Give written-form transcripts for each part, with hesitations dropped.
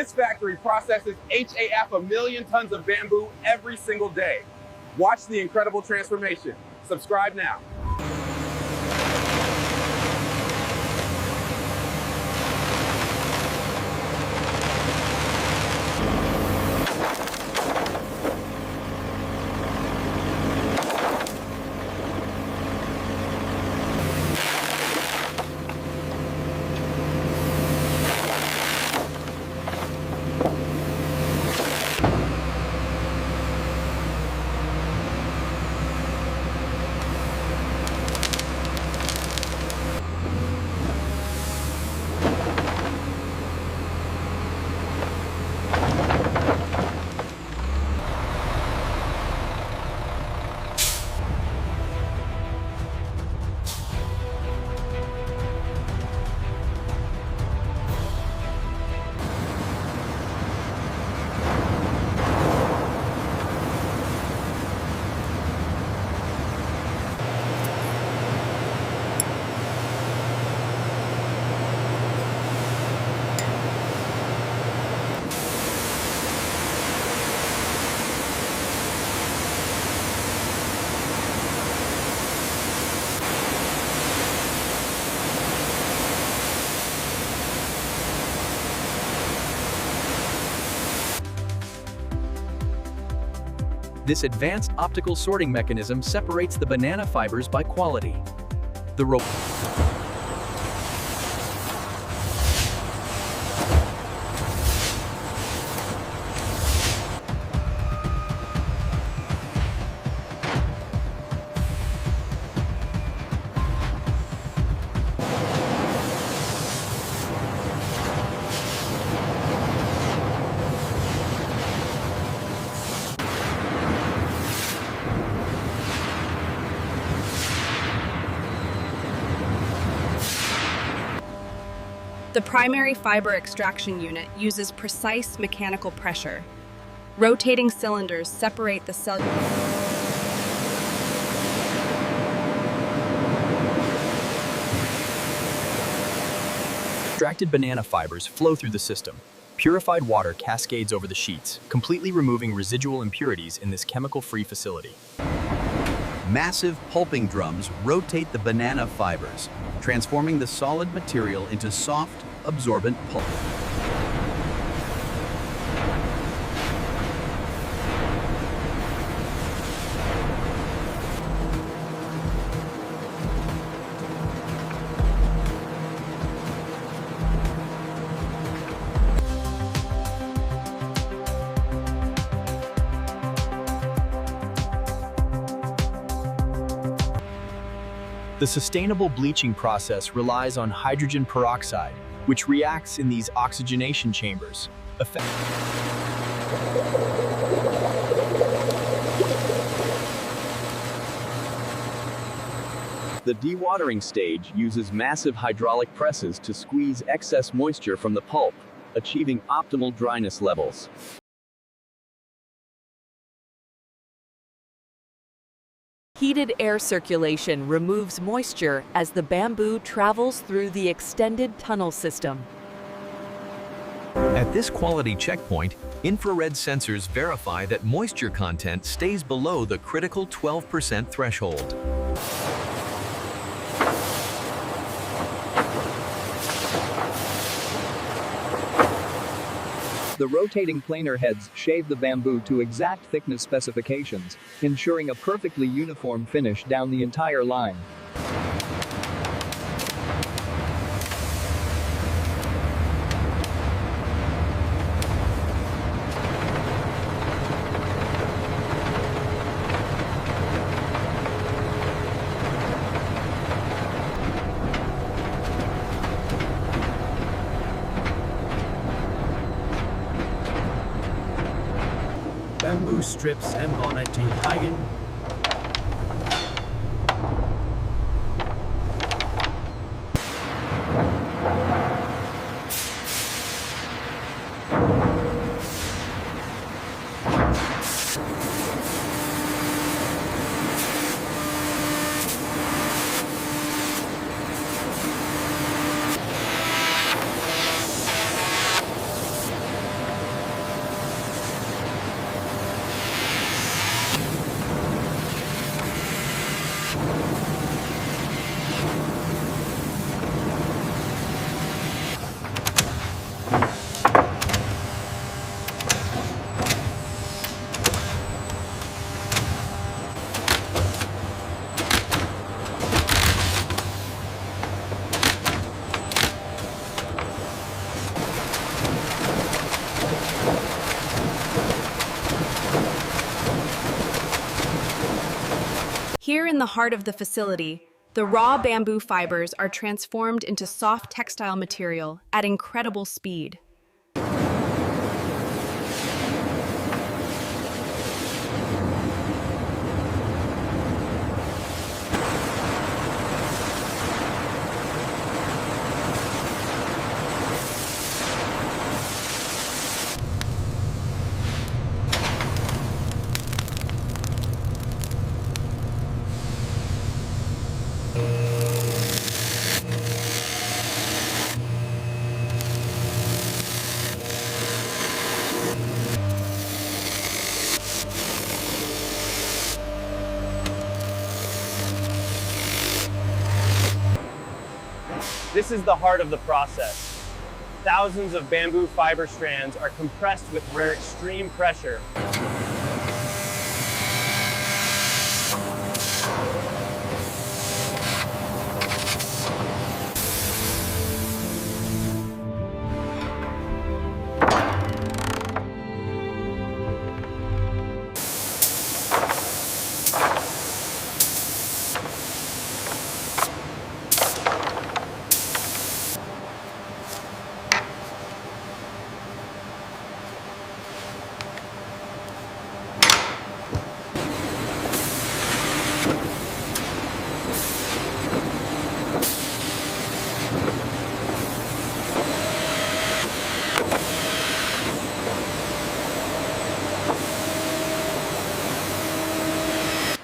This factory processes HAF a million tons of bamboo every single day. Watch the incredible transformation. Subscribe now. This advanced optical sorting mechanism separates the banana fibers by quality. The The primary fiber extraction unit uses precise mechanical pressure. Rotating cylinders separate the extracted banana fibers flow through the system. Purified water cascades over the sheets, completely removing residual impurities in this chemical-free facility. Massive pulping drums rotate the banana fibers, transforming the solid material into soft, absorbent pulp. The sustainable bleaching process relies on hydrogen peroxide, which reacts in these oxygenation chambers. The dewatering stage uses massive hydraulic presses to squeeze excess moisture from the pulp, achieving optimal dryness levels. Heated air circulation removes moisture as the bamboo travels through the extended tunnel system. At this quality checkpoint, infrared sensors verify that moisture content stays below the critical 12% threshold. The rotating planer heads shave the bamboo to exact thickness specifications, ensuring a perfectly uniform finish down the entire line. Bamboo strips and bonnet till hagen. Here in the heart of the facility, the raw bamboo fibers are transformed into soft textile material at incredible speed. This is the heart of the process. Thousands of bamboo fiber strands are compressed with rare extreme pressure.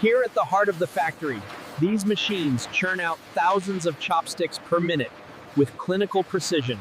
Here at the heart of the factory, these machines churn out thousands of chopsticks per minute with clinical precision.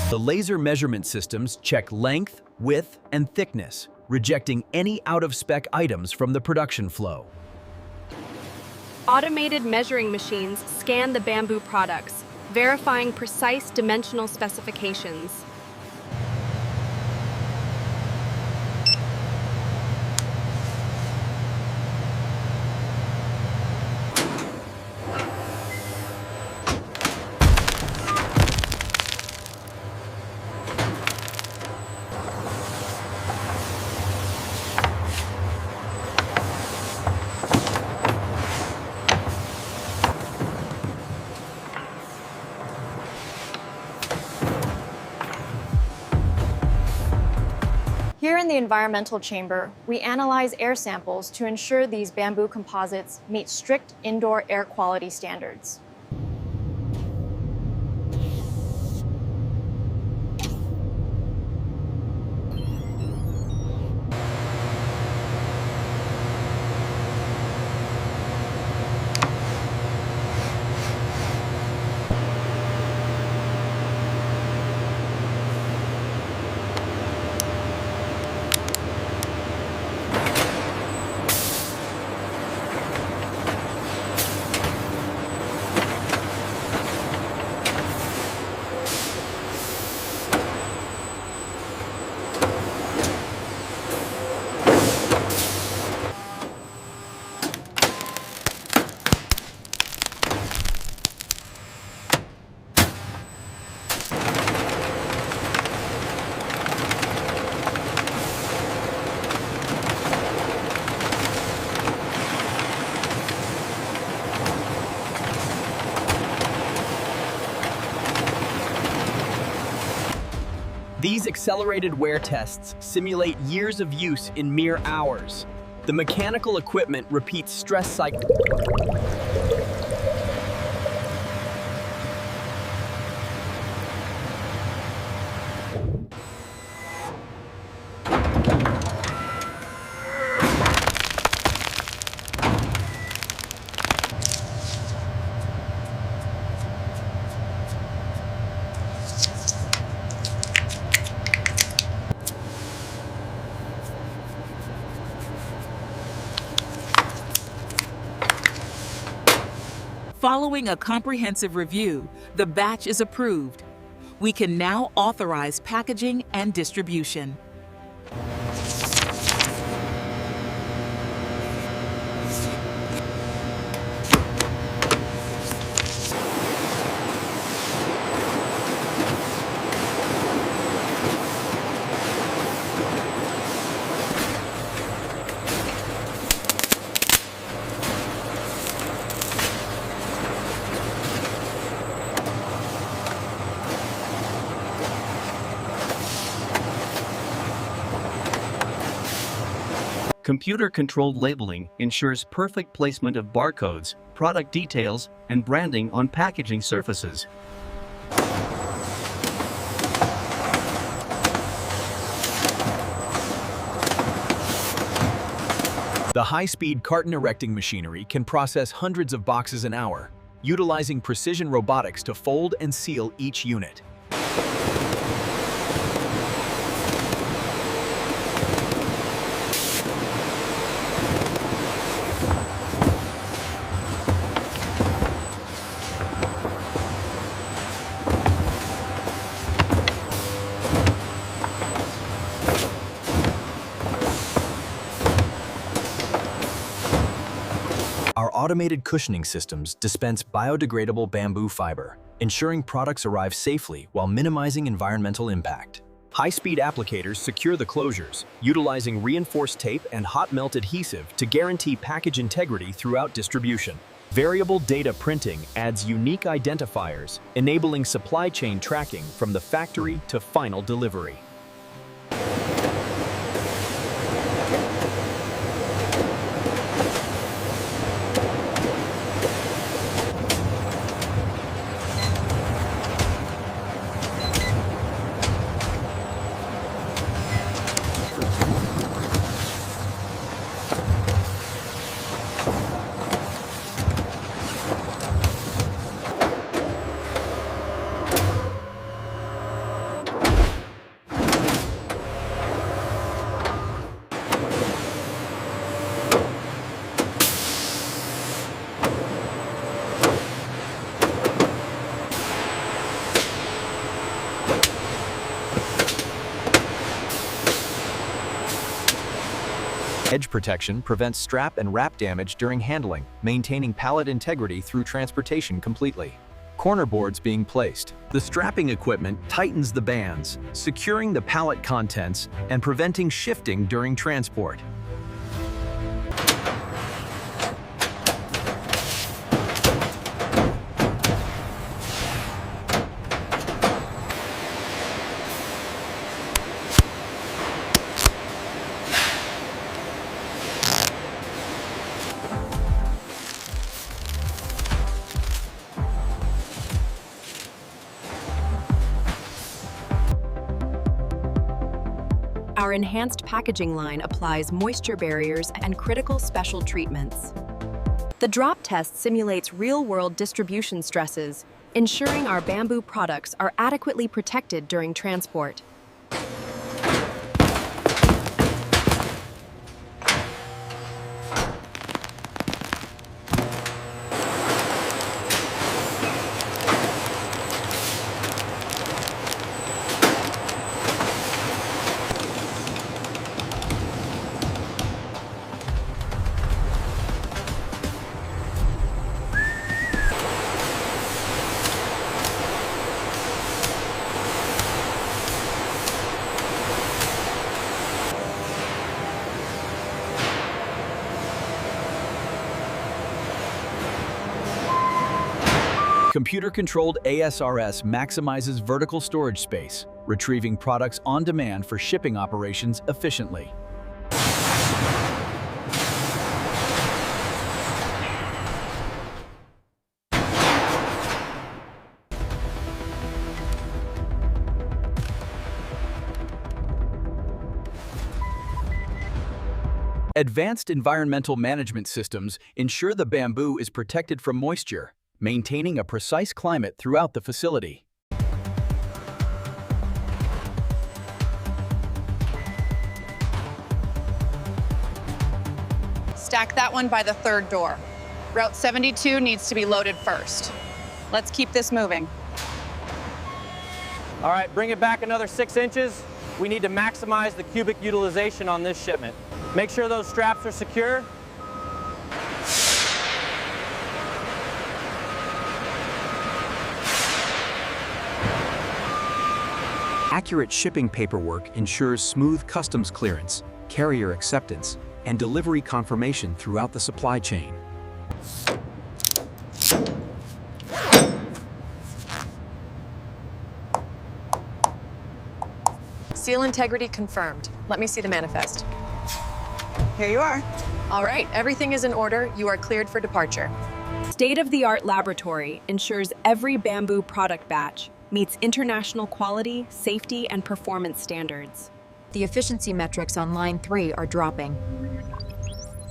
The laser measurement systems check length, width, and thickness, rejecting any out-of-spec items from the production flow. Automated measuring machines scan the bamboo products, verifying precise dimensional specifications. in the environmental chamber, we analyze air samples to ensure these bamboo composites meet strict indoor air quality standards. These accelerated wear tests simulate years of use in mere hours. The mechanical equipment repeats stress cycles. Following a comprehensive review, the batch is approved. We can now authorize packaging and distribution. Computer-controlled labeling ensures perfect placement of barcodes, product details, and branding on packaging surfaces. The high-speed carton erecting machinery can process hundreds of boxes an hour, utilizing precision robotics to fold and seal each unit. Our automated cushioning systems dispense biodegradable bamboo fiber, ensuring products arrive safely while minimizing environmental impact. High-speed applicators secure the closures, utilizing reinforced tape and hot melt adhesive to guarantee package integrity throughout distribution. Variable data printing adds unique identifiers, enabling supply chain tracking from the factory to final delivery. Edge protection prevents strap and wrap damage during handling, maintaining pallet integrity through transportation completely. Corner boards being placed. The strapping equipment tightens the bands, securing the pallet contents and preventing shifting during transport. Our enhanced packaging line applies moisture barriers and critical special treatments. The drop test simulates real-world distribution stresses, ensuring our bamboo products are adequately protected during transport. Computer-controlled ASRS maximizes vertical storage space, retrieving products on demand for shipping operations efficiently. Advanced environmental management systems ensure the bamboo is protected from moisture, maintaining a precise climate throughout the facility. Stack that one by the third door. Route 72 needs to be loaded first. Let's keep this moving. All right, bring it back another 6 inches. We need to maximize the cubic utilization on this shipment. Make sure those straps are secure. Accurate shipping paperwork ensures smooth customs clearance, carrier acceptance, and delivery confirmation throughout the supply chain. Seal integrity confirmed. Let me see the manifest. Here you are. All right, everything is in order. You are cleared for departure. State-of-the-art laboratory ensures every bamboo product batch meets international quality, safety, and performance standards. The efficiency metrics on line 3 are dropping.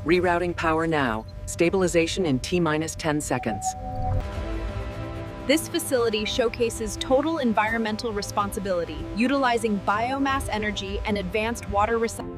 Rerouting power now. Stabilization in T-minus 10 seconds. This facility showcases total environmental responsibility, utilizing biomass energy and advanced water recycling.